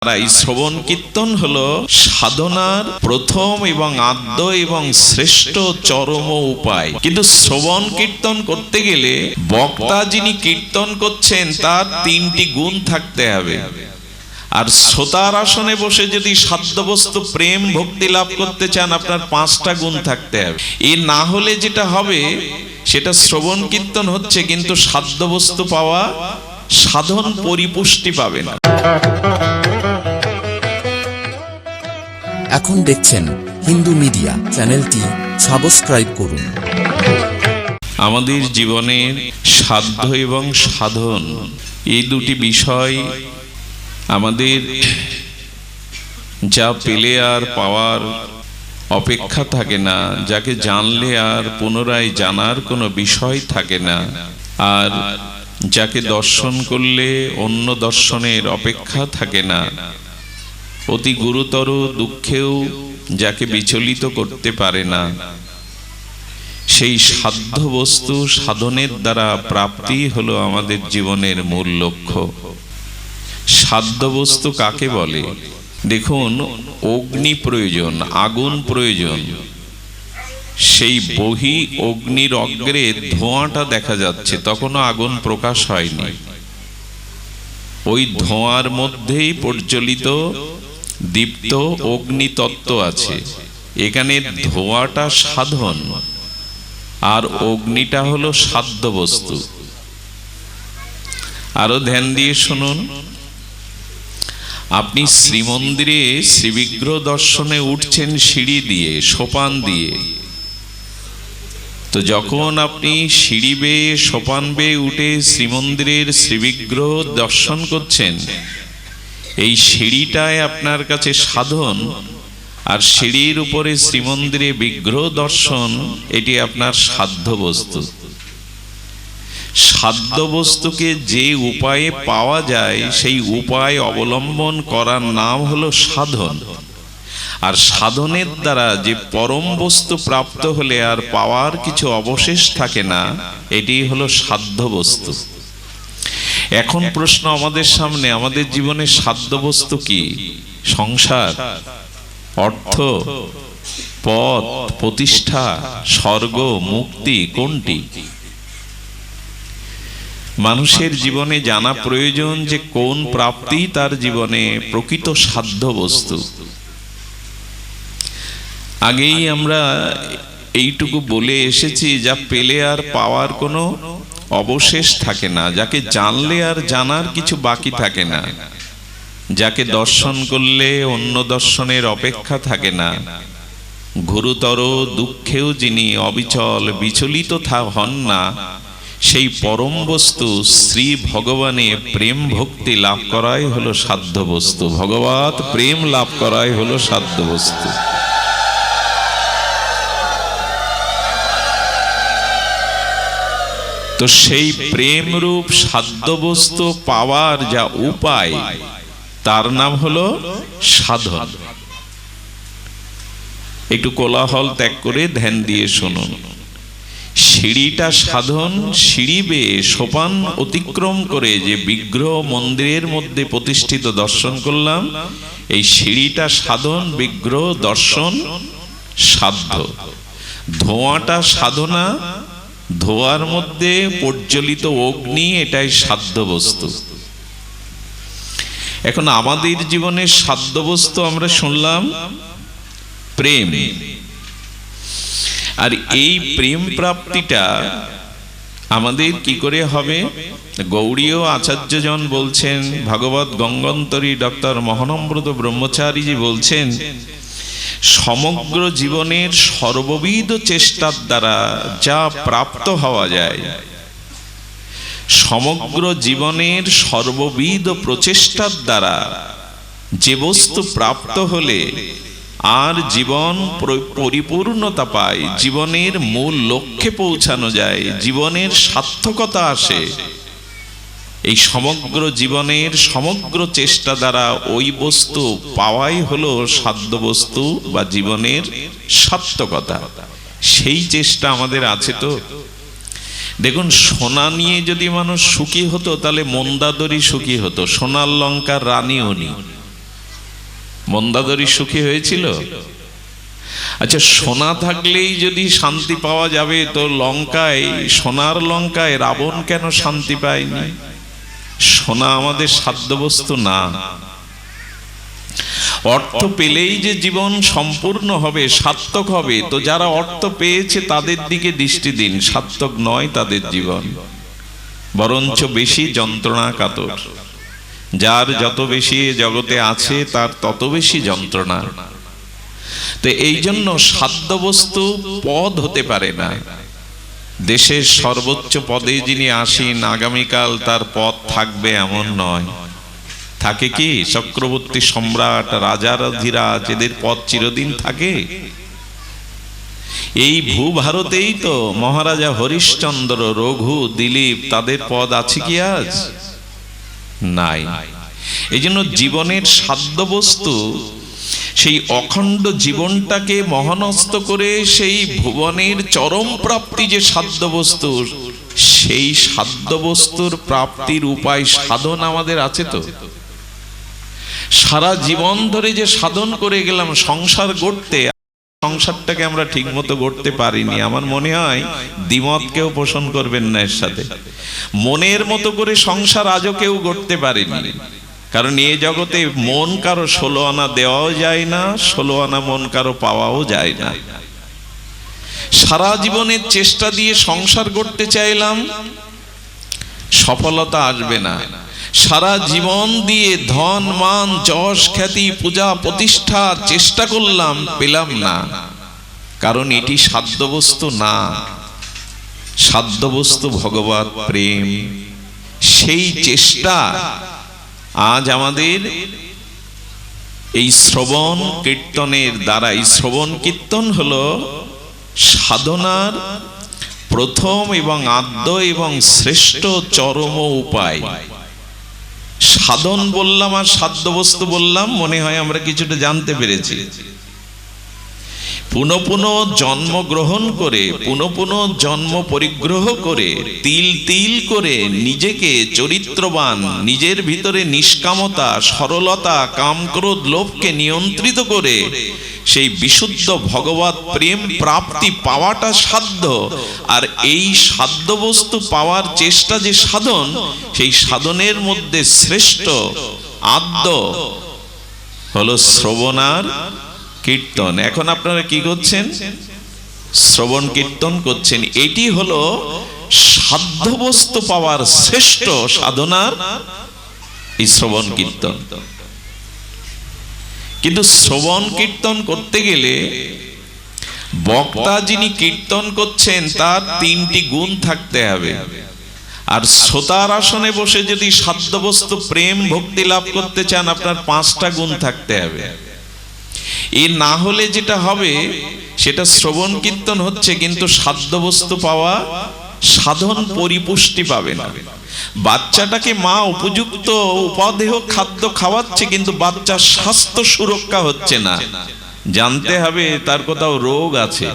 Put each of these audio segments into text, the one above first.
এই শ্রবণ কীর্তন হলো সাধনার প্রথম এবং আদ্য এবং শ্রেষ্ঠ চরম উপায়। কিন্তু শ্রবণ কীর্তন করতে গেলে বক্তা যিনি কীর্তন করছেন তার তিনটি গুণ থাকতে হবে, আর শ্রোতার আসনে বসে যদি সাধ্যবস্তু প্রেম ভক্তি লাভ করতে চান আপনার পাঁচটা গুণ থাকতে হবে। এ না হলে যেটা হবে সেটা শ্রবণ কীর্তন হচ্ছে কিন্তু সাধ্যবস্তু পাওয়া সাধন পরিপুষ্টি পাবে না। এখন দেখছেন হিন্দু মিডিয়া চ্যানেলটি সাবস্ক্রাইব করুন। আমাদের জীবনের সাধ্য এবং সাধন এই দুটি বিষয় আমাদের যা পেলে আর পাওয়ার অপেক্ষা থাকে না, যাকে জানলে আর পুনরায় জানার কোনো বিষয় থাকে না, আর যাকে দর্শন করলে অন্য দর্শনের অপেক্ষা থাকে না, অতি গুরুতর দুঃখেও যাকে বিচলিত করতে পারে না, সেই সাধ্য বস্তু সাধনের দ্বারা প্রাপ্তি হলো আমাদের জীবনের মূল লক্ষ্য। সাধ্য বস্তু কাকে বলে? দেখুন, অগ্নি প্রয়োজন, আগুন প্রয়োজন। সেই বহি অগ্নির অগ্রে ধোঁয়াটা দেখা যাচ্ছে, তখনও আগুন প্রকাশ হয়নি। ওই ধোঁয়ার মধ্যেই প্রজ্বলিত দীপ্ত অগ্নি তত্ত্ব আছে। এখানে ধোঁয়াটা সাধন আর অগ্নিটা হলো সাধ্য বস্তু। আরো ধ্যান দিয়ে শুনুন, আপনি শ্রীমন্দিরে শ্রীবিগ্রহ দর্শনে উঠছেন সিঁড়ি দিয়ে, সোপান দিয়ে। তো যখন আপনি সিঁড়ি বেয়ে সোপান বেয়ে উঠে শ্রীমন্দিরের শ্রীবিগ্রহ দর্শন করছেন, এই সিঁড়িটায় আপনার কাছে সাধন, আর সিঁড়ির উপরে শ্রীমন্দিরে বিগ্রহ দর্শন, এটি আপনার সাধ্য বস্তু। সাধ্য বস্তুকে যে উপায়ে পাওয়া যায় সেই উপায় অবলম্বন করার নাম হলো সাধন। আর সাধনের দ্বারা যে পরম বস্তু প্রাপ্ত হলে আর পাওয়ার কিছু অবশেষ থাকে না, এটি হলো সাধ্য বস্তু। এখন প্রশ্ন আমাদের সামনে, আমাদের জীবনে সাধ্য বস্তু কি? সংসার, অর্থ, পদ, প্রতিষ্ঠা, স্বর্গ, মুক্তি, কোনটি? মানুষের জীবনে জানা প্রয়োজন যে কোন প্রাপ্তি তার জীবনে প্রকৃত সাধ্য বস্তু। আগেই আমরা এইটুকু বলে এসেছি, যা পেলে আর পাওয়ার কোনো অবশেষ থাকে না, যাকে জানলে আর জানার কিছু বাকি থাকে না, যাকে দর্শন করলে অন্য দর্শনের অপেক্ষা থাকে না, গুরুতর দুঃখেও যিনি অবিচল বিচলিত হন না, সেই পরম বস্তু শ্রী ভগবানে প্রেম ভক্তি লাভ করাই হলো সাধ্য বস্তু। ভগবত প্রেম লাভ করাই হলো সাধ্য বস্তু। তো সেই প্রেম রূপ সাধ্য বস্তু পাওয়ার যা উপায়, তার নাম হলো সাধন। একটু কোলাহল ত্যাগ করে ধ্যান দিয়ে শুনুন। সিঁড়িটা সাধন, সিঁড়ি বেয়ে সোপান অতিক্রম করে যে বিগ্রহ মন্দিরের মধ্যে প্রতিষ্ঠিত দর্শন করলাম, এই সিঁড়িটা সাধন, বিগ্রহ দর্শন সাধ্য। ধোঁয়াটা সাধনা, ধোঁয়ার মধ্যে প্রজ্বলিত অগ্নি, এটাই সাধ্য বস্তু। এখন আমাদের জীবনের সাধ্য বস্তু আমরা শুনলাম প্রেম। আর এই প্রেম প্রাপ্তিটা আমাদের কি করে হবে? গৌড়ীয় আচার্যজন বলছেন, ভাগবত গঙ্গন্তরী ডক্টর মহানম্রত ব্রহ্মচারীজি বলছেন, সমগ্র জীবনের সর্ববিধ চেষ্টার দ্বারা যা প্রাপ্ত হওয়া যায়, সমগ্র জীবনের সর্ববিধ প্রচেষ্টার দ্বারা যে বস্তু প্রাপ্ত হলে আর জীবন পরিপূর্ণতা পায়, জীবনের মূল লক্ষ্যে পৌঁছানো যায়, জীবনের সার্থকতা আসে, এই সমগ্র জীবনের সমগ্র চেষ্টা দ্বারা ওই বস্তু পাওয়াই হলো সাধ্য বস্তু বা জীবনের সার্থকতা। সেই চেষ্টা আমাদের আছে তো। দেখুন, সোনা নিয়ে যদি মানুষ সুখী হতো তাহলে মন্দাদরি সুখী হতো, সোনার লঙ্কার রানী উনি। মন্দাদরী সুখী হয়েছিল? আচ্ছা, সোনা থাকলেই যদি শান্তি পাওয়া যাবে, তো লঙ্কায়, সোনার লঙ্কায় রাবণ কেন শান্তি পায়নি? সোনা আমাদের সাধ্যবস্তু না। অর্থ পেলেই যে জীবন সম্পূর্ণ হবে, সার্থক হবে, তো যারা অর্থ পেয়েছে তাদের দিকে দৃষ্টি দিন। সার্থক নয় তাদের জীবন, বরঞ্চ বেশি যন্ত্রণা কাতর। যার যত বেশি জগতে আছে তার তত বেশি যন্ত্রণা। তো এই জন্য সাধ্যবস্তু পদ হতে পারে না। দেশের সর্বোচ্চ পদে যিনি আসীন, আগামীকাল তার পদ থাকবে এমন নয়। থাকে কি? চক্রবর্তী সম্রাট, রাজারাধিরাজ, এদের পদ চিরদিন থাকে। এই ভূভারতেই তো মহারাজা হরিশ্চন্দ্র, রঘু, দিলীপ, তাদের পদ আছে কি আজ? নাই। এই জন্য জীবনের সাধ্যবস্তু, সেই অখণ্ড জীবনটাকে মহানস্ত করে সেই ভুবনের চরম প্রাপ্তি যে সাধ্যবস্তু, সেই সাধ্যবস্তুর প্রাপ্তির উপায় সাধন আমাদের আছে তো। সারা জীবন ধরে যে সাধন করে গেলাম সংসার গড়তে, সংসারটাকে আমরা ঠিক মতো গড়তে পারিনি। আমার মনে হয় দ্বিমত কেউ পোষণ করবেন না এর সাথে। মনের মতো করে সংসার আজও কেউ গড়তে পারেনি। কারণ এ জগতে মন কারো 16 আনা দেওয়াও যায় না, 16 আনা মন কারো পাওয়াও যায় না। সারা জীবনের চেষ্টা দিয়ে সংসার গড়তে চাইলাম, সফলতা আসবে না। সারা জীবন দিয়ে ধন, মান, যশ, খ্যাতি, পূজা, প্রতিষ্ঠা চেষ্টা করলাম, পেলাম না। কারণ এটি সাধ্যবস্তু না। সাধ্যবস্তু ভগবৎ প্রেম। সেই চেষ্টা আজ আমাদের এই শ্রবণ কীর্তনের দ্বারা, এই শ্রবণ কীর্তন হলো সাধনার প্রথম এবং আদ্য এবং শ্রেষ্ঠ চরম উপায়। সাধন বললাম আর সাধ্যবস্তু বললাম, মনে হয় আমরা কিছুটা জানতে পেরেছি। পুনঃ পুনঃ জন্মগ্রহণ করে, পুনঃ পুনঃ জন্ম পরিগ্রহ করে, তিল তিল করে নিজেকে চরিত্রবান, নিজের ভিতরে নিষ্কামতা, সরলতা, কামক্রোধ, লোভকে নিয়ন্ত্রিত করে সেই বিশুদ্ধ ভগবৎ প্রেম প্রাপ্তি পাওয়াটা সাধ্য। আর এই সাধ্যবস্তু পাওয়ার চেষ্টা যে সাধন, সেই সাধনের মধ্যে শ্রেষ্ঠ আদ্য হলো শ্রবণার কীর্তন। এখন আপনারা কি করছেন? শ্রবণ কীর্তন করছেন। এটি হলো সাধ্যবস্তু পাওয়ার শ্রেষ্ঠ সাধনার, এই শ্রবণ কীর্তন। কিন্তু শ্রবণ কীর্তন করতে গেলে বক্তা যিনি কীর্তন করছেন তার 3টি গুণ থাকতে হবে। আর শ্রোতার আসনে বসে যদি সাধ্যবস্তু প্রেম ভক্তি লাভ করতে চান, আপনার 5টা গুণ থাকতে হবে। এ না হলে যেটা হবে, সেটা শ্রবণ কীর্তন হচ্ছে কিন্তু সাধ্যবস্তু পাওয়া, সাধন পরিপুষ্টি পাবে না। বাচ্চাটাকে মা উপযুক্ত উপাদেয় খাদ্য খাওয়াচ্ছে, কিন্তু বাচ্চার স্বাস্থ্য সুরক্ষা হচ্ছে না। জানতে হবে তার কোথাও রোগ আছে,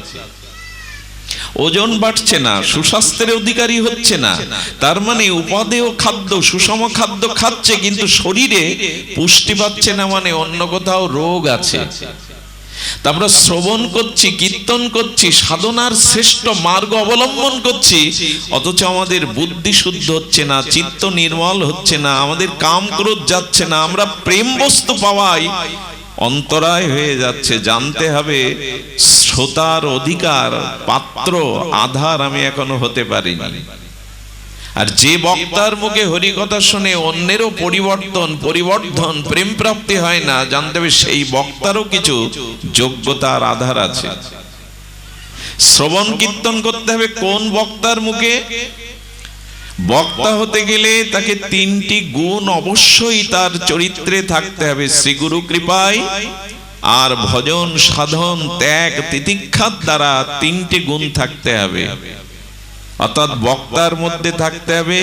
ওজন বাড়ছে না, সুস্বাস্থ্যের অধিকারী হচ্ছে না। তার মানে উপাদেয় খাদ্য, সুষম খাদ্য খাচ্ছে, কিন্তু শরীরে পুষ্টি পাচ্ছে না, মানে অন্য কোথাও রোগ আছে। আমরা শ্রবণ করছি, কীর্তন করছি, সাধনার শ্রেষ্ঠ মার্গ অবলম্বন করছি, অথচ আমাদের বুদ্ধি শুদ্ধ হচ্ছে না, চিত্ত নির্মল হচ্ছে না, আমাদের কাম ক্রোধ যাচ্ছে না, আমরা প্রেম বস্তু পাওয়াই অন্তরায় হয়ে যাচ্ছে। জানতে হবে শ্রোতার অধিকার, পাত্র, আধার আমি এখনো হতে পারিনি। আর যে বক্তার মুখে হরি কথা শুনে অন্যেরও পরিবর্ধন প্রেম প্রাপ্তি হয় না, জানতে হবে সেই বক্তারও কিছু যোগ্যতার আধার আছে। শ্রবণ কীর্তন করতে হবে কোন বক্তার মুখে? বক্তা হতে গেলে তাকে 3টি গুণ অবশ্যই তার চরিত্রে থাকতে হবে। শ্রী গুরু কৃপায় আর ভজন, সাধন, ত্যাগ, তিতিক্ষার দ্বারা 3টি গুণ থাকতে হবে। অর্থাৎ বক্তার মধ্যে থাকতে হবে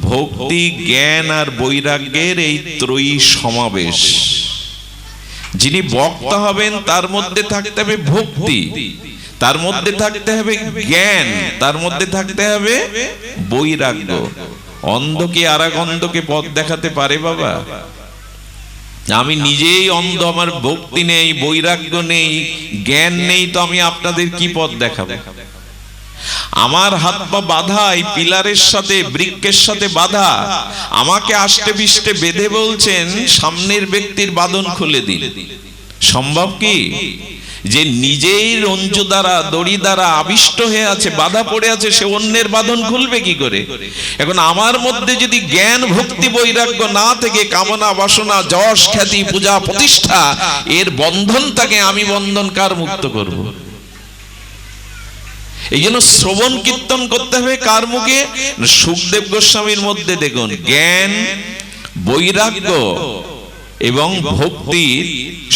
ভক্তি, জ্ঞান আর বৈরাগ্যের এই ত্রয়ী সমাবেশ। যিনি বক্তা হবেন তার মধ্যে থাকতে হবে ভক্তি, তার মধ্যে থাকতে হবে জ্ঞান, তার মধ্যে থাকতে হবে বৈরাগ্য। অন্ধ কি আর এক অন্ধকে পথ দেখাতে পারে বাবা? আমি নিজেই অন্ধ, আমার ভক্তি নেই, বৈরাগ্য নেই, জ্ঞান নেই, তো আমি আপনাদের কি পথ দেখাবো? আমার হাত পা বাঁধা, এই পিলারের সাথে, বৃক্ষের সাথে বাঁধা, আমাকে আষ্টে পৃষ্ঠে বেঁধে বলছেন সামনের ব্যক্তির বাঁধন খুলে দিন। সম্ভব কি? যে নিজেই রঞ্জু দ্বারা, দড়ি দ্বারা আবিষ্ট হয়ে আছে, বাধা পড়ে আছে, সে অন্যের বাঁধন খুলবে কি করে? এখন আমার মধ্যে যদি জ্ঞান, ভক্তি, বৈরাগ্য না থেকে কামনা, বাসনা, যশ, খ্যাতি, পূজা, প্রতিষ্ঠা, এর বন্ধন থাকে, আমি বন্ধন কার মুক্ত করব? এই জন্য শ্রবণ কীর্তন করতে হবে কার মুখে? সুখদেব গোস্বামীর মধ্যে দেখুন, জ্ঞান, বৈরাগ্য এবং ভক্তির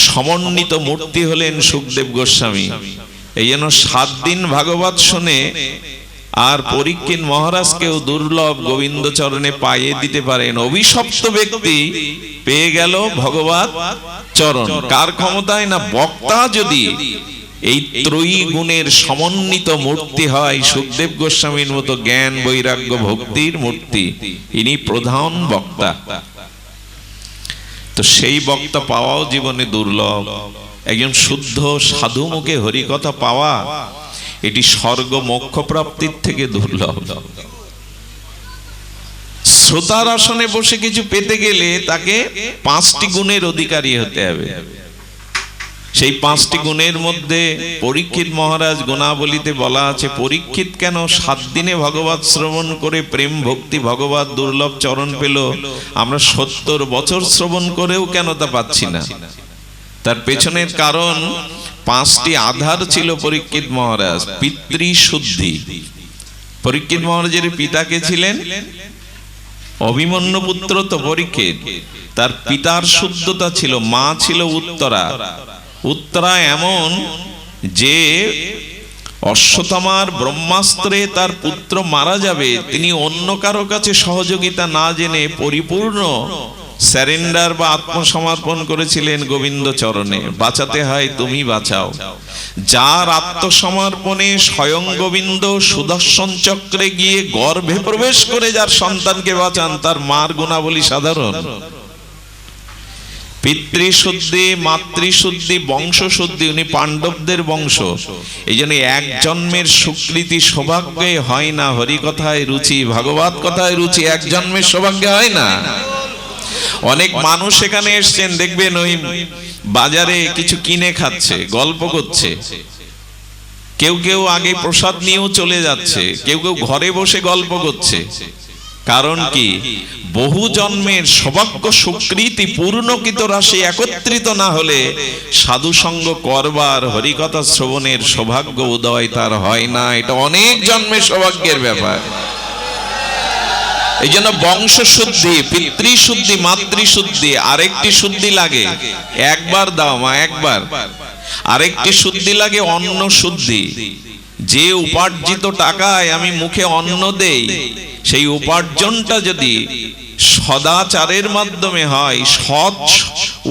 সমন্বিত মূর্তি হলেন সুখদেব গোস্বামী। এই জন্য 7 দিন ভাগবত শুনে আর পরীক্ষিত মহারাজকেও দুর্লভ গোবিন্দ চরণে পাইয়ে দিতে পারেন। অভিশপ্ত ব্যক্তি পেয়ে গেল ভগবত চরণ। কার ক্ষমতায়? না, বক্তা যদি এই ত্রয়ী গুণের সমন্বিত মূর্তি হয়, সুখদেব গোস্বামীর মতো জ্ঞান, বৈরাগ্য, ভক্তির মূর্তি, ইনি প্রধান বক্তা। তো সেই বক্তা পাওয়াও জীবনে দুর্লভ। একজন শুদ্ধ সাধু মুখে হরিকথা পাওয়া, এটি স্বর্গ মোক্ষ প্রাপ্তির থেকে দুর্লভ। শ্রোতার আসনে বসে কিছু পেতে গেলে তাকে 5টি গুণের অধিকারী হতে হবে। সেই 5টি গুণের মধ্যে পরীক্ষিত মহারাজ গুণাবলীতে বলা আছে, পরীক্ষিত কেন 7 দিনে ভগবত শ্রবণ করে প্রেম, ভক্তি, ভগবত দুর্লভ চরণ পেল, আমরা 70 বছর শ্রবণ করেও কেন তা পাচ্ছি না? তার পেছনের কারণ 5টি আধার ছিল পরীক্ষিত মহারাজ। পিতৃশুদ্ধি। পরীক্ষিত মহারাজের পিতাকে ছিলেন অভিমন্যু পুত্র তো পরীক্ষিত, তার পিতার শুদ্ধতা ছিল। মা ছিল উত্তরা। উত্তরা এমন যে অশ্বত্থামার ব্রহ্মাস্ত্রে তার পুত্র মারা যাবে, তিনি অন্য কারো কাছে সহযোগিতা না জেনে পরিপূর্ণ স্যারেন্ডার বা আত্মসমর্পণ করেছিলেন গোবিন্দ চরণে। বাঁচাতে হয় তুমি বাঁচাও। যার আত্মসমর্পণে স্বয়ং গোবিন্দ সুদর্শন চক্রে গিয়ে গর্ভে প্রবেশ করে যার সন্তানকে বাঁচান, তার মার গুণাবলী সাধারণ। পিতৃশুদ্ধি, মাতৃশুদ্ধি, বংশশুদ্ধি। উনি পাণ্ডবদের বংশ। এই জন্য এক জন্মের সুকৃতি সৌভাগ্যে হয় না। হরিকথায় রুচি, ভাগবত কথায় রুচি, এক জন্মের সৌভাগ্যে হয় না। অনেক মানুষ এখানে এসছেন, দেখবেন ওই বাজারে কিছু কিনে খাচ্ছে, গল্প করছে। কেউ কেউ আগে প্রসাদ নিয়েও চলে যাচ্ছে, কেউ কেউ ঘরে বসে গল্প করছে। কারণ কি? বহু জন্মের সৌভাগ্য সুকৃতি পূর্ণকৃত রাশি একত্রিত না হলে সাধু সঙ্গ করবার, হরিকথা শ্রবণের সৌভাগ্য উদয় তার হয় না। এটা অনেক জন্মের সৌভাগ্যের ব্যাপার। এই জন্য বংশ শুদ্ধি, পিতৃশুদ্ধি, মাতৃশুদ্ধি, আরেকটি শুদ্ধি লাগে, একবার দাও মা, একবার। আরেকটি শুদ্ধি লাগে অন্ন শুদ্ধি। যে উপার্জিত টাকায় আমি মুখে অন্ন দেই, সেই উপার্জনটা যদি সদাচারের মাধ্যমে হয়, সৎ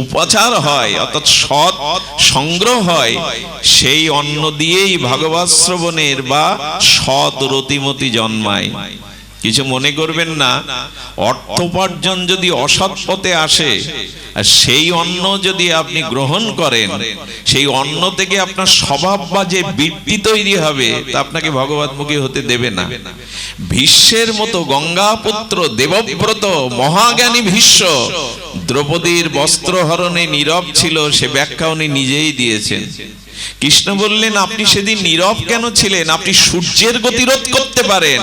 উপাচার হয়, অর্থাৎ সৎ সংগ্রহ হয়, সেই অন্ন দিয়েই ভাগবত শ্রবণের বা সৎ রতিমতি জন্মায়। কিছু মনে করবেন না, অর্থোপার্জন যদি অসৎ পথে আসে আর সেই অন্ন যদি আপনি গ্রহণ করেন, সেই অন্ন থেকে আপনার স্বভাব বা যে বৃত্তি তৈরি হবে, তা আপনাকে ভগবতমুখী হতে দেবে না। ভীষ্মের মতো গঙ্গাপুত্র দেবব্রত মহাজ্ঞানী ভীষ্ম দ্রৌপদীর বস্ত্রহরণে নীরব ছিল, সে ব্যাখ্যা উনি নিজেই দিয়েছেন। কৃষ্ণ বললেন, আপনি সেদিন নীরব কেন ছিলেন? আপনি সূর্যের গতিরোধ করতে পারেন,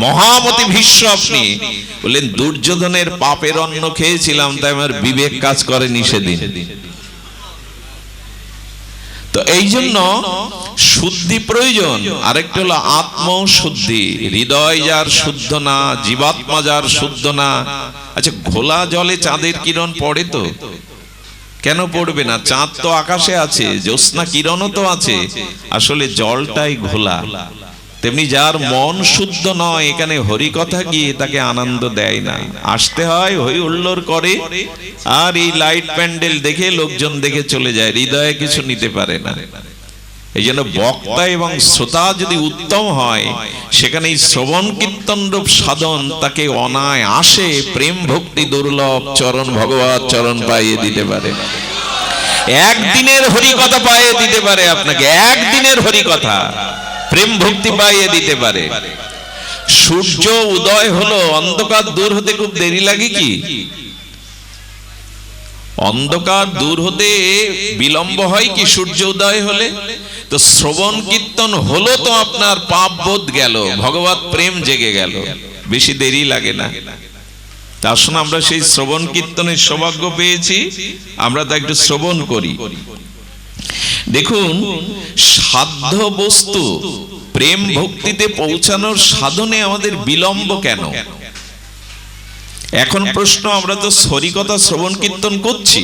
মহামতি ভীষ্ম আপনি। বললেন, দুর্যোধনের পাপের অন্ন খেয়েছিলাম, তাই আমার বিবেক কাজ করেনি সেদিন। তো এই জন্য শুদ্ধি প্রয়োজন। আরেকটা হলো আত্মশুদ্ধি। হৃদয় যার শুদ্ধ না, জীবাত্মা যার শুদ্ধ না। আচ্ছা, ঘোলা জলে চাঁদের কিরণ পড়ে তো? কেন পড়বে না? চাঁদ তো আকাশে আছে, জ্যোৎস্না কিরণও তো আছে, আসলে জলটাই ঘোলা। তেমনি যার মন শুদ্ধ নয়, এখানে হরি কথা গিয়ে তাকে আনন্দ দেয় না। আসতে হয়, হই হুল্লোড় করে, আর এই লাইট প্যান্ডেল দেখে লোকজন দেখে চলে যায়, হৃদয়ে কিছু নিতে পারে না। এই জন্য বক্তা এবং শ্রোতা যদি উত্তম হয়, সেখানে এই শ্রবণ কীর্তন রূপ সাধন তাকে অনায়াসে প্রেম ভক্তি দুর্লভ চরণ ভগবত চরণ পাইয়ে দিতে পারে। একদিনের হরি কথা পাইয়ে দিতে পারে আপনাকে, একদিনের হরি কথা প্রেম ভক্তি পাইয়ে দিতে পারে। সূর্য উদয় হলো, অন্ধকার দূর হতে খুব দেরি লাগে কি? অন্ধকার দূর হতে বিলম্ব হয় কি সূর্য উদয় হলে? তো শ্রবণ কীর্তন হলো তো আপনার পাপ বোধ গেল, ভগবত প্রেম জেগে গেল, বেশি দেরি লাগে না। তা আসুন আমরা সেই শ্রবণ কীর্তনের সৌভাগ্য পেয়েছি, আমরা তা একটু শ্রবণ করি। দেখুন, সাধ্য বস্তু প্রেম ভক্তিতে পৌঁছানোর সাধনে আমাদের বিলম্ব কেন? এখন প্রশ্ন, আমরা তো হরিকথা শ্রবণ কীর্তন করছি,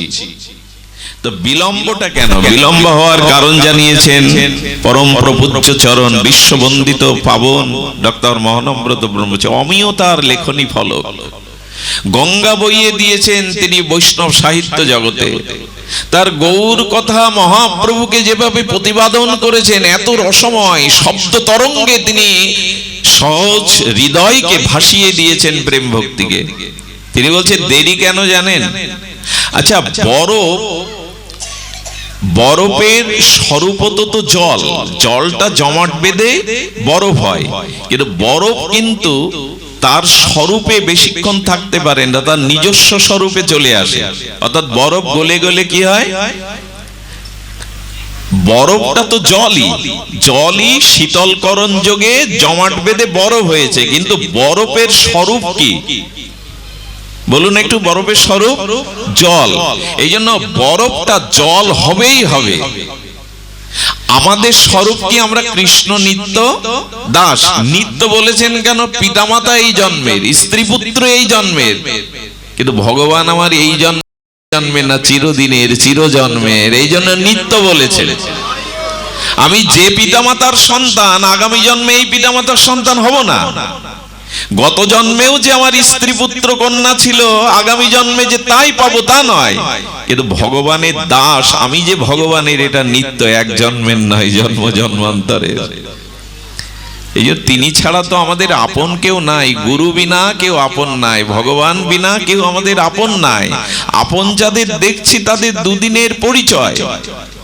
তো বিলম্বটা কেন? বিলম্ব হওয়ার কারণ জানিয়েছেন পরম প্রপূজ্য চরণ বিশ্ববন্দিত পাবন ডক্টর মহানম্রত ব্রহ্মচারী, অমিয়তার লেখনী ফলক গঙ্গা বইয়ে দিয়েছেন তিনি বৈষ্ণব সাহিত্য জগতে। তার গৌর কথা মহাপ্রভুকে যেভাবে প্রতিপাদন করেছেন, এত রসময় শব্দ তরঙ্গে তিনি সহজ হৃদয়কে ভাসিয়ে দিয়েছেন প্রেম ভক্তিকে। তিনি বলছেন দেরি কেন জানেন? আচ্ছা, বরফের স্বরূপত তো জল, জলটা জমাট বেঁধে বরফ হয়, কিন্তু বরফ কিন্তু তার স্বরূপে বেশিক্ষণ থাকতে পারে না, তার নিজস্ব স্বরূপে চলে আসে। অর্থাৎ বরফ গলে গলে কি হয়? বরফটা তো জলই শীতলকরণ যোগে জমাট বেঁধে বরফ হয়েছে, কিন্তু বরফের স্বরূপ কি বলুন একটু? বরফের স্বরূপ জল, এই জন্য বরফটা জল হবেই হবে। আমাদের স্বরূপ কি? আমরা কৃষ্ণ নিত্য দাস। নিত্য বলেছেন কেন? পিতামাতা এই জন্মের, স্ত্রী পুত্র এই জন্মের, কিন্তু ভগবান আমার এই জন্মের না, চিরদিনের চিরজন্মের, এই জন্য নিত্য বলেছেন। আমি যে পিতামাতার সন্তান, আগামী জন্মে এই পিতামাতার সন্তান হব না। গত জন্মেও যে আমার স্ত্রী পুত্র কন্যা ছিল, আগামী জন্মে যে তাই পাবো তা নয়, কিন্তু ভগবানের দাস আমি যে ভগবানের, এটা নিত্য, এক জন্মের নয়, জন্ম জন্মান্তরের। এই যে তিনি ছাড়া তো আমাদের আপন কেউ নাই, গুরু বিনা কেউ আপন নাই, ভগবান বিনা কেউ আমাদের আপন নাই। আপন যাদের দেখছি তাদের দুদিনের পরিচয়,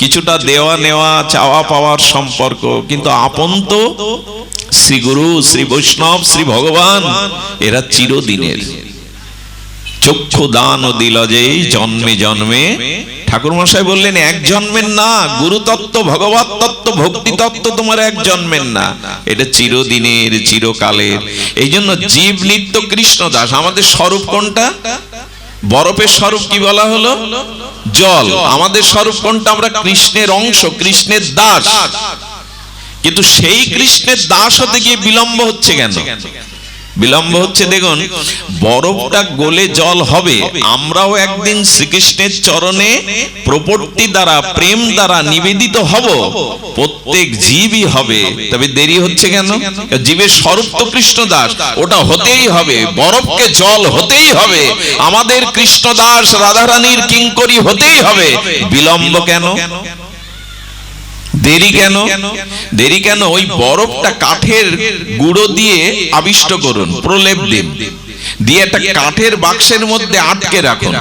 কিছুটা দেওয়া নেওয়া, চাওয়া পাওয়ার সম্পর্ক, কিন্তু আপন তো শ্রী গুরু, শ্রী বৈষ্ণব, শ্রী ভগবান, এরা চিরদিনের। চক্ষু দান দিল যে জন্মে জন্মে, ঠাকুর মশাই বললেন এক জন্মের না, গুরু তত্ত্ব, ভগবত তত্ত্ব, ভক্তি তত্ত্ব তোমার এক জন্মের না, এটা চিরদিনের, চিরকালের। এই জন্য জীব নিত্য কৃষ্ণ দাস। আমাদের স্বরূপ কোনটা? বরফের স্বরূপ কি বলা হলো? জল। আমাদের স্বরূপ কোনটা? আমরা কৃষ্ণের অংশ, কৃষ্ণের দাস। কিন্তু সেই কৃষ্ণের দাস হতে গিয়ে বিলম্ব হচ্ছে কেন? বিলম্ব হচ্ছে, দেখুন, বরফটা গলে জল হবে, আমরাও একদিন শ্রীকৃষ্ণের চরণে প্রপত্তি দ্বারা, প্রেম দ্বারা নিবেদিত হব, প্রত্যেক জীবই হবে। তবে দেরি হচ্ছে কেন? জীবের স্বরূপ তো কৃষ্ণ দাস, ওটা হতেই হবে, বরফকে জল হতেই হবে, আমাদের কৃষ্ণ দাস রাধারানীর কিঙ্করী হতেই হবে। বিলম্ব কেন? দেরি কেন? দেরি কেন? ওই বরফটা কাঠের গুঁড়ো দিয়ে আবিষ্ট করুন, প্রলেপ দিন, দিয়ে একটা কাঠের বাক্সের মধ্যে আটকে রাখুন।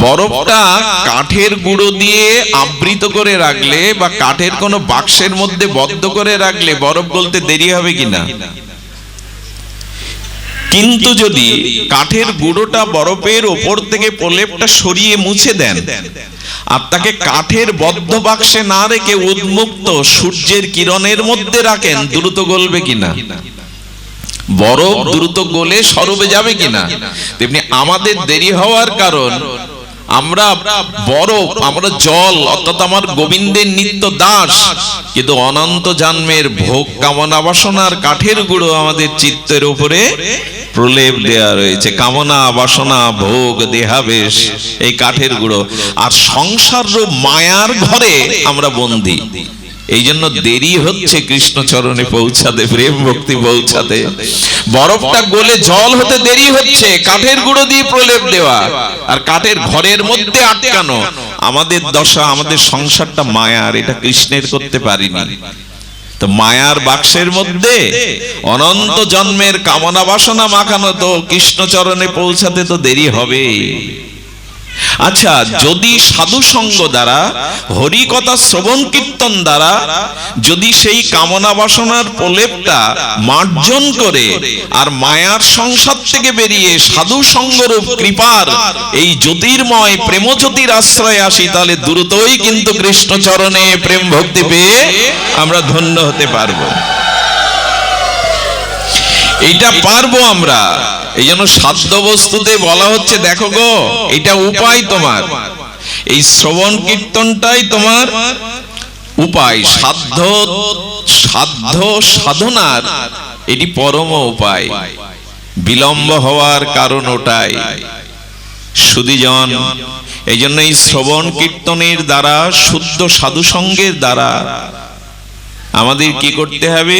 বরফটা কাঠের গুঁড়ো দিয়ে আবৃত করে রাখলে বা কাঠের কোনো বাক্সের মধ্যে বদ্ধ করে রাখলে বরফ গলতে দেরি হবে কিনা? কিন্তু যদি কাঠের গুঁড়োটা বরফের ওপর থেকে প্রলেপটা সরিয়ে মুছে দেন, আর তাকে কাঠের বদ্ধ বাক্সে না রেখে উন্মুক্ত সূর্যের কিরণের মধ্যে রাখেন, দ্রুত গলবে কিনা? বরফ দ্রুত গলে স্বরূপে যাবে কিনা? তেমনি আমাদের দেরি হওয়ার কারণ, আমরা বরফ, আমরা জল, অর্থাৎ আমার গোবিন্দের নিত্য দাস, কিন্তু অনন্ত জন্মের ভোগ কামনা বাসনার কাঠের গুঁড়ো আমাদের চিত্তের উপরে প্রলেপ দেয়া রয়েছে। কামনা বাসনা ভোগ দেহাবেশ, এই কাঠের গুঁড়ো, আর সংসার রূপ মায়ার ঘরে আমরা বন্দী। এই জন্য দেরি হচ্ছে কৃষ্ণ চরণে পৌঁছাতে, প্রেম ভক্তি পৌঁছাতে। বরফটা গলে জল হতে দেরি হচ্ছে, কাঠের গুঁড়ো দিয়ে প্রলেপ দেওয়া আর কাঠের ঘরের মধ্যে আটকানো। আমাদের দশা, আমাদের সংসারটা মায়ার, এটা কৃষ্ণের করতে পারিনি। তো মায়ার বাক্সের মধ্যে অনন্ত জন্মের কামনা বাসনা মাখানো, তো কৃষ্ণ চরণে পৌঁছাতে তো দেরি হবে। আচ্ছা, যদি সাধু সঙ্গ দ্বারা, হরি কথা শ্রবণ কীর্তন দ্বারা যদি সেই কামনা বাসনার প্রলেপটা মার্জন করে আর মায়ার সংসার থেকে বেরিয়ে সাধু সঙ্গরূপ কৃপার এই জ্যোতির্ময় প্রেমজ্যোতির আশ্রয়ে আসি, তাহলে দ্রুতই কিন্তু কৃষ্ণ চরণে প্রেম ভক্তি পেয়ে আমরা ধন্য হতে পারবো। এইটা পারবো আমরা। এই জন্য সাধ্য বস্তুতে বলা হচ্ছে, দেখো গো, এটা উপায় তোমার, এই শ্রবণ কীর্তনটাই তোমার উপায়, সাধ্য সাধনার এটি পরম উপায়। বিলম্ব হওয়ার কারণ ওটাই। সুধীজন, এই জন্য এই শ্রবণ কীর্তনের দ্বারা, শুদ্ধ সাধু সঙ্গের দ্বারা আমাদের কি করতে হবে?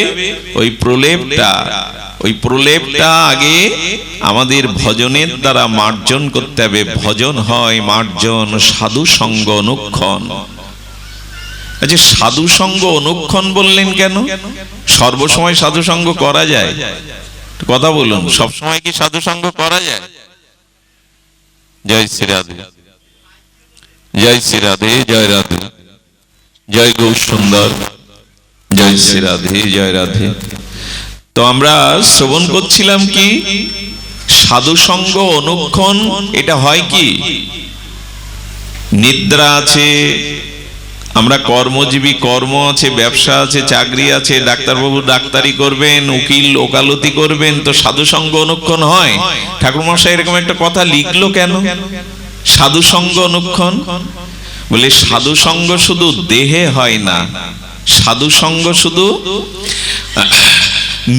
ওই প্রলেপটা আগে আমাদের ভজনের দ্বারা মার্জন করতে হবে। ভজন হয় মার্জন, সাধু সঙ্গ অনুক্ষণ। আচ্ছা, সাধু সঙ্গ অনুক্ষণ বললেন কেন? সর্বসময় সাধু সঙ্গ করা যায়? কথা বলুন, সব সময় কি সাধু সঙ্গ করা যায়? জয় শ্রী রাধে, জয় শ্রী রাধে, জয় রাধে, জয় গৌর সুন্দর, জয় শ্রী রাধে, জয় রাধে। তো আমরা শ্রবণ করছিলাম কি সাধু সঙ্গ অনুক্ষণ। এটা হয় কি, নিদ্রা আছে, আমরা কর্মজীবী, কর্ম আছে, ব্যবসা আছে, চাকরি আছে, ডাক্তারবাবু ডাক্তারি করবেন, উকিল ওকালতি করবেন, তো সাধু সঙ্গ অনুক্ষণ হয়। ঠাকুরমশাই এরকম একটা কথা লিখলো কেন, সাধু সঙ্গ অনুক্ষণ? বলে সাধু সঙ্গ শুধু দেহে হয় না, সাধু সঙ্গ শুধু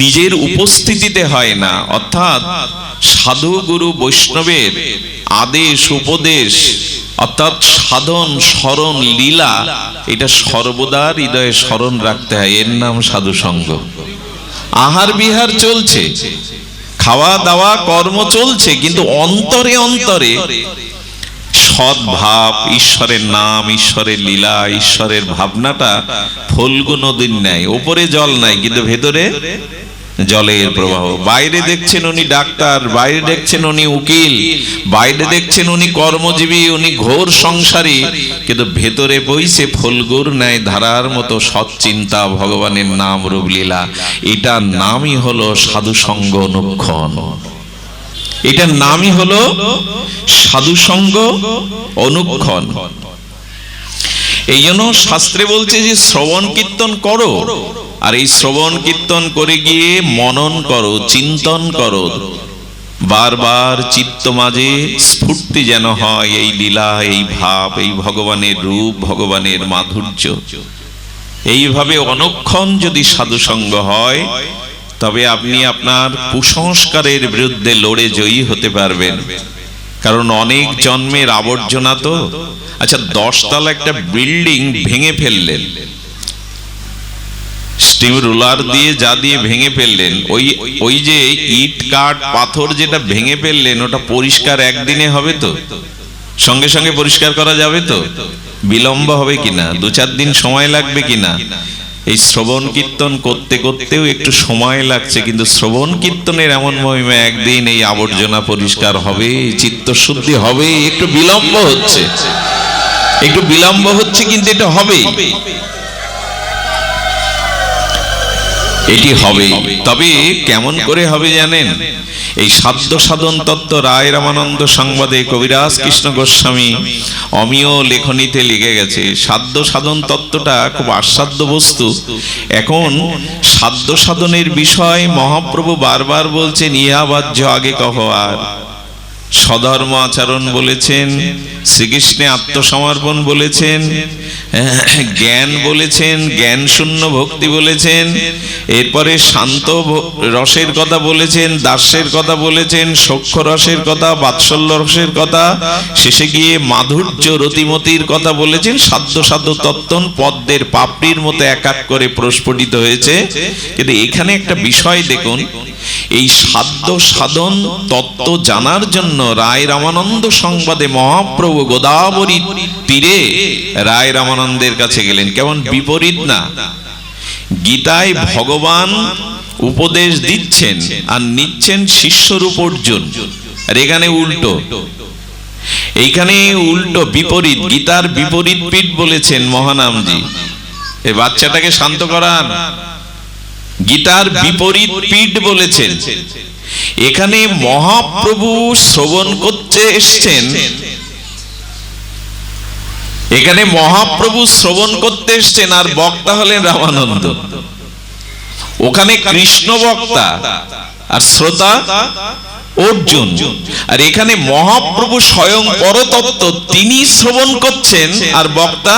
নিজের উপস্থিতিতে হয় না, অর্থাৎ সাধু গুরু বৈষ্ণবের আদেশ উপদেশ, অর্থাৎ সাধন স্মরণ লীলা, এটা সর্বদা হৃদয়ে স্মরণ রাখতে হয়। এর নাম সাধু সঙ্গ। আহার বিহার চলছে, খাওয়া দাওয়া কর্ম চলছে, কিন্তু অন্তরে অন্তরে সদ্ভাব, ঈশ্বরের নাম, ঈশ্বরের লীলা, ঈশ্বরের ভাবনাটা ফল্গু নদীর ন্যায়। ওপরে জল নাই, কিন্তু ভেতরে জলের প্রবাহ। বাইরে দেখছেন উনি ডাক্তার, বাইরে দেখছেন উনি উকিল, বাইরে দেখছেন উনি কর্মজীবী, উনি ঘোর সংসারী, কিন্তু ভেতরে বইছে ফল্গুর ন্যায় ধারার মতো সৎচিন্তা, ভগবানের নাম রূপ লীলা। এটার নামই হলো সাধু সঙ্গ অনুক্ষণ। এটার নামই হলো সাধু সঙ্গ অনুক্ষণ। এই জন্য শাস্ত্রে বলছে যে শ্রবণ কীর্তন করো, আর এই শ্রবণ কীর্তন করে গিয়ে মনন করো, চিন্তন করো, বারবার চিত্ত মাঝে স্ফূর্তি যেন হয় এই লীলা, এই ভাব, এই ভগবানের রূপ, ভগবানের মাধুর্য। এইভাবে অনুক্ষণ যদি সাধু সঙ্গ হয়, তবে আপনি আপনার কুসংস্কারের বিরুদ্ধে লড়ে জয়ী হতে পারবেন। কারণ অনেক জন্মের আবর্জনা তো। আচ্ছা, 10 তলা একটা বিল্ডিং ভেঙে ফেললেন, স্টিম রুলার দিয়ে যা দিয়ে ভেঙে ফেললেন, ওই যে ইট কাঠ পাথর যেটা ভেঙে ফেললেন, ওটা পরিষ্কার একদিনে হবে তো? সঙ্গে সঙ্গে পরিষ্কার করা যাবে তো? বিলম্ব হবে কিনা? 2-4 দিন সময় লাগবে কিনা? এই শ্রবণ কীর্তন করতে করতেও একটু সময় লাগছে, কিন্তু শ্রবণ কীর্তনের এমন মহিমা, একদিন এই আবর্জনা পরিষ্কার হবে, চিত্তশুদ্ধি হবে। একটু বিলম্ব হচ্ছে, একটু বিলম্ব হচ্ছে, কিন্তু এটা হবে, এটি হবে। তবে কেমন করে হবে জানেন? এই সাধ্য সাধন তত্ত্ব রায় রামানন্দ সংবাদে কবিরাজ কৃষ্ণ গোস্বামী অমিয় লেখনীতে লিখে গেছে। সাধ্য সাধন তত্ত্বটা খুব আস্বাদ্য বস্তু। এখন সাধ্য সাধনের বিষয় মহাপ্রভু বারবার বলছেন, ইহা বাহ্য আগে কহ আর। সধর্ম আচরণ বলেছেন, শ্রীকৃষ্ণে আত্মসমর্পণ বলেছেন, জ্ঞান বলেছেন, জ্ঞান শূন্য ভক্তি বলেছেন, এরপরে শান্ত রসের কথা বলেছেন, দাস্যের কথা বলেছেন, সখ্য রসের কথা, বাৎসল্য রসের কথা, শেষে গিয়ে মাধুর্য রতিমতির কথা বলেছেন। সাধ্য সাধ্য তত্ত্ব পদ্মের পাপড়ির মতো এক এক করে প্রস্ফুটিত হয়েছে। কিন্তু এখানে একটা বিষয় দেখুন, এই সাধ্য সাধন তত্ত্ব জানার জন্য রায় রামানন্দ সংবাদে মহাপ্রভু গোদাবরী তীরে রায় রামানন্দের কাছে গেলেন। কেমন বিপরীত না! গীতায় ভগবান উপদেশ দিচ্ছেন আর নিচ্ছেন শিষ্যরূপ অর্জুন, আর এখানে উল্টো। এইখানে উল্টো, বিপরীত। গীতার বিপরীত পিঠ বলেছেন মহানামজি। এই বাচ্চাটাকে শান্ত করান। গীতার বিপরীত পিঠ বলেছেন। এখানে মহাপ্রভু শ্রবণ করতে এসছেন, এখানে মহাপ্রভু শ্রবণ করতে এসছেন আর বক্তা হলেন রামানন্দ। ওখানে কৃষ্ণ বক্তা আর শ্রোতা অর্জুন। আর এখানে মহাপ্রভু স্বয়ং পরতত্ত্ব, তিনি শ্রবণ করছেন আর বক্তা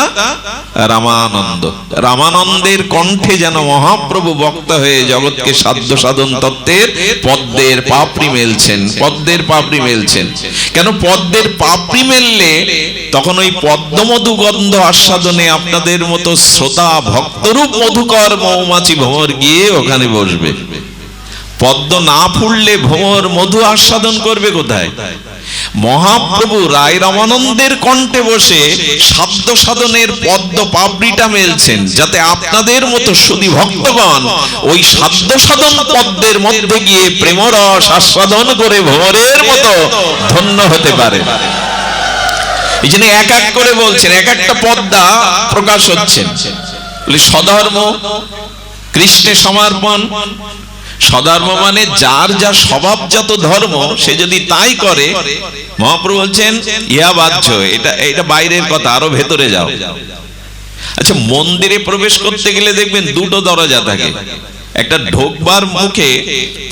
রামানন্দ। রামানন্দের কণ্ঠে যেন মহাপ্রভু বক্তা হয়ে জগৎকে সাধ্য সাধন তত্ত্বের পদ্মের পাপড়ি মেলছেন, পদ্মের পাপড়ি মেলছেন। কেন পদ্মের পাপড়ি মেললে তখন ওই পদ্মমধু গন্ধ আস্বাদনে আপনাদের মতো শ্রোতা ভক্তরূপ মধুকর মৌমাছি ভ্রমর গিয়ে ওখানে বসবে। পদ্ম না ফুললে ভ্রমর মধু আস্বাদন করবে কোথায়? মহাপ্রভু রায় রামানন্দের কণ্ঠে বসে সাধ্য সাধনের পদ্ম পাপড়িটা মেলছেন, যাতে আপনাদের মতো সুধী ভক্তগণ ওই সাধ্য সাধন পদ্মের মধ্যে গিয়ে প্রেমরস আস্বাদন করে ভ্রমরের মতো ধন্য হতে পারে। এই জন্য এক এক করে বলছেন, এক একটা পদ্মা প্রকাশ হচ্ছে। স্বধর্ম, কৃষ্ণে সমর্পণ। স্বধর্ম মানে যার যা স্বভাবজাত ধর্ম সে যদি তাই করে, মহাপ্রভু বলছেন ইহা বাহ্য, এটা বাইরের কথা, আরো ভেতরে যাও। আচ্ছা, মন্দিরে প্রবেশ করতে গেলে দেখবেন দুটো দরজা থাকে। একটা ঢোকবার মুখে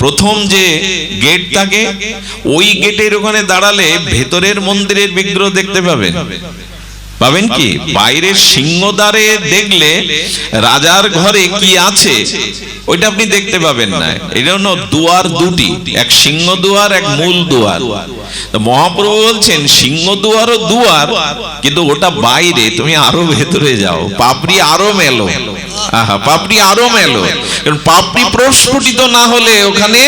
প্রথম যে গেট থাকে, ওই গেটের ওখানে দাঁড়ালে ভেতরের মন্দিরের বিগ্রহ দেখতে পাবেন। পাবেন কি? বাইরের সিংহদ্বারে দেখলে রাজার ঘরে কি আছে ওইটা আপনি দেখতে পাবেন না। এটা হলো দুয়ার দুটি, এক সিংহ দুয়ার, এক মূল দুয়ার। তো মহাপ্রভু বলছেন সিংহ দুয়ারও দুয়ার, কিন্তু ওটা বাইরে, তুমি আরো ভেতরে যাও, পাপড়ি আরো মেলো। আহা, পাপড়ি আরো মেলো। কারণ পাপড়ি প্রস্ফুটিত না হলে ওখানে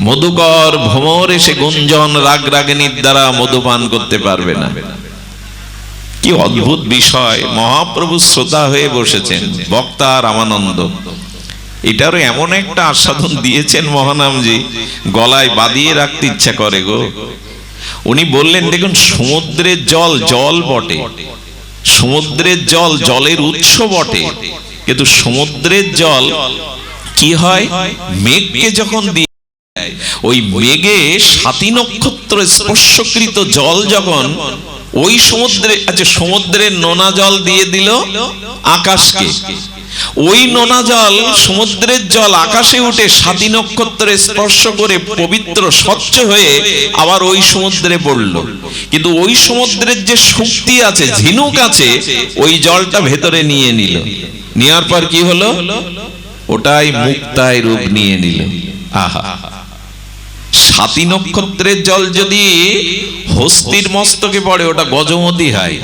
মধুকর ভ্রমর এসে গুঞ্জন রাগ রাগিনীর দ্বারা মধুপান করতে পারবে না। কি অদ্ভুত বিষয়! মহাপ্রভু শ্রোতা হয়ে বসেছেন, বক্তা রামানন্দ। এটারও এমন একটা আস্বাদন দিয়েছেন মহানামজি, গলায় বাঁধিয়ে রাখতে ইচ্ছা করে গো। উনি বললেন, দেখুন সমুদ্রের জল জল বটে, সমুদ্রের জল জলের উৎস বটে, কিন্তু সমুদ্রের জল কি হয়? মেঘকে যখন দিয়ে ওই মেঘে সাতী নক্ষত্র স্পর্শকৃত জল যখন ওই সমুদ্রে, আচ্ছা সমুদ্রের নোনা জল দিয়ে দিল আকাশকে, ওই নোনা জল সমুদ্রের জল আকাশে উঠে সাতী নক্ষত্রে স্পর্শ করে পবিত্র স্বচ্ছ হয়ে আবার ওই সমুদ্রে পড়লো। কিন্তু ওই সমুদ্রের যে শক্তি আছে, ঝিনুক আছে, ওই জলটা ভেতরে নিয়ে নিল। নেওয়ার পর কি হলো? ওটাই মুক্তায় রূপ নিয়ে নিল। আহা, সাতী নক্ষত্রের জল যদি হস্তির মস্তকে পড়ে ওটা গজমতি হয়,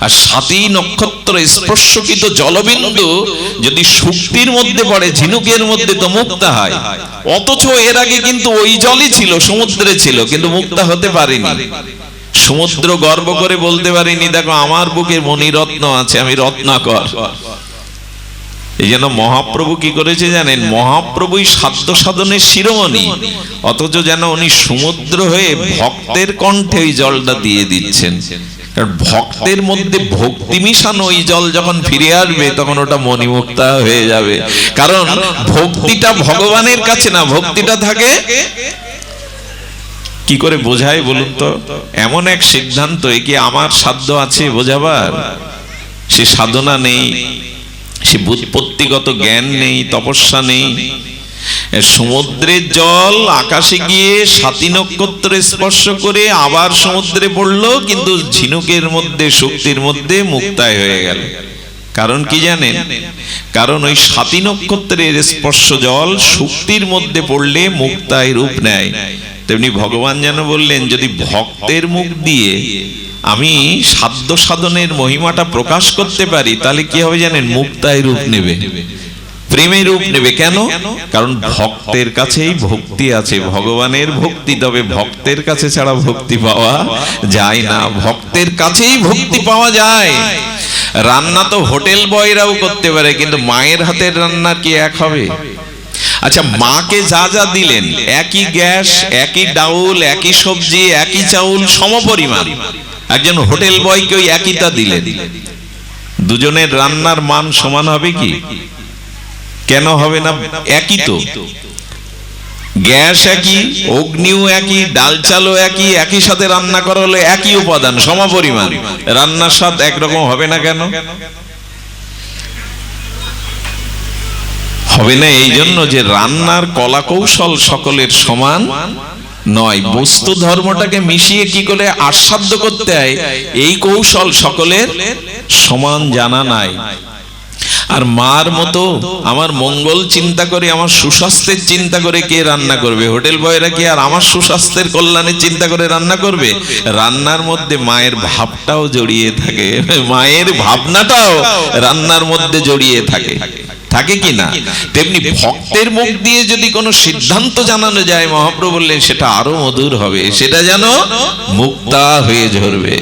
আর সাতী নক্ষত্র স্পর্শকৃত জলবিন্দু যদি শক্তির মধ্যে পড়ে, ঝিনুকের মধ্যে, তো মুক্তা হয়। অথচ এর আগে কিন্তু ওই জলই ছিল, সমুদ্রে ছিল, কিন্তু মুক্তা হতে পারেনি। সমুদ্র গর্ব করে বলতে পারেনি, দেখো আমার বুকে মণিরত্ন আছে, আমি রত্নাকর। এই জন্য মহাপ্রভু কি করেছে জানেন? মহাপ্রভুই সাধ্য সাধনের শিরোমণি, অথচ যেন উনি সমুদ্র হয়ে ভক্তের কণ্ঠে ওই জলটা দিয়ে দিচ্ছেন। কারণ ভক্তের মধ্যে ভক্তি মিশানো ওই জল যখন ফিরে আসবে তখন ওটা মণিমুক্তা হয়ে যাবে। কারণ ভক্তিটা ভগবানের কাছে না, ভক্তিটা থাকে কি করে বোঝায় বলুন তো? এমন এক সিদ্ধান্ত, কি আমার সাধ্য আছে বোঝাবার? সে সাধনা নেই, সে বুৎপত্তিগত জ্ঞান নেই, তপস্যা নেই। সমুদ্রের জল আকাশে গিয়ে সাতী নক্ষত্র স্পর্শ করে আবার সমুদ্রে পড়লো, কিন্তু ঝিনুকের মধ্যে, শক্তির মধ্যে মুক্তায় হয়ে গেল। কারণ কি জানেন? কারণ ওই সাতী নক্ষত্রের স্পর্শ জল শক্তির মধ্যে পড়লে মুক্তায় রূপ নেয়। তেমনি ভগবান যেন বললেন, যদি ভক্তের মুখ দিয়ে আমি সাধ্য সাধনের মহিমাটা প্রকাশ করতে পারি, তাহলে কি হবে জানেন? মুক্তায় রূপ নেবে। প্রেমের রূপ নেবে। কেন? কারণ ভক্তের কাছেই ভক্তি আছে, ভগবানের ভক্তি, তবে ভক্তের কাছে ছাড়া ভক্তি পাওয়া যায় না, ভক্তের কাছেই ভক্তি পাওয়া যায়। রান্না তো হোটেল বয়রাও করতে পারে, কিন্তু মায়ের হাতের রান্না কি এক হবে? আচ্ছা, মাকে যা যা দিলেন, একই গ্যাস, একই ডাউল, একই সবজি, একই চাউল, সমপরিমাণ, একজন হোটেল বয়কে ওই একইটা দিলেন, দুজনের রান্নার মান সমান হবে কি? কেন হবে না? একই তো, গ্যাস একই, অগ্নিও একই, ডাল চালও একই, একই সাথে রান্না করা হলে একই উপাদান, সমপরিমাণ, রান্নার স্বাদ একরকম হবে না কেন? হবে না এই জন্য যে রান্নার কলা কৌশল সকলের সমান নয়। বস্তু ধর্মটাকে মিশিয়ে কি করে আস্বাদ্য করতে হয়, এই কৌশল সকলের সমান জানা নাই। আর মার মতো আমার মঙ্গল চিন্তা করে, আমার সুস্বাস্থ্যের চিন্তা করে কে রান্না করবে? হোটেল বয়রা কি আর আমার সুস্বাস্থ্যের কল্যাণের চিন্তা করে রান্না করবে? রান্নার মধ্যে মায়ের ভাবটাও জড়িয়ে থাকে, মায়ের ভাবনাটাও রান্নার মধ্যে জড়িয়ে থাকে, থাকে কি না? তেমনি ভক্তের মুখ দিয়ে যদি কোনো সিদ্ধান্ত জানানো যায়, মহাপ্রভু বললেন সেটা আরো মধুর হবে, সেটা যেন মুক্তা হয়ে ঝরবে,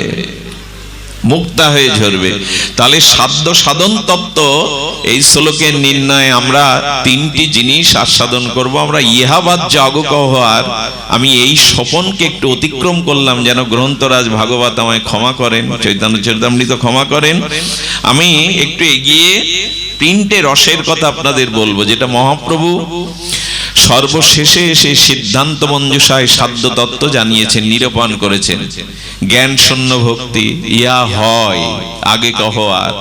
মুক্তা হয়ে ঝরবে। তাহলে সাধ্য সাধন তত্ত্ব এই শ্লোকের নির্ণয়ে আমরা তিনটি জিনিস আস্বাদন করব। আমরা ইহাবাদ জাগক হওয়ার, আমি এই স্বপনকে একটু অতিক্রম করলাম, যেন গ্রন্থরাজ ভাগবত আমায় ক্ষমা করেন, চৈতন্য চরিতামৃত ক্ষমা করেন। আমি একটু এগিয়ে তিনটে রসের কথা আপনাদের বলবো, যেটা মহাপ্রভু সর্বশেষে এসে সিদ্ধান্ত মঞ্জুষায় সাধ্য তত্ত্ব জানিয়েছেন, নিরূপণ করেছেন। জ্ঞান শূন্য ভক্তি ইয়া হয় আগে কহ আর,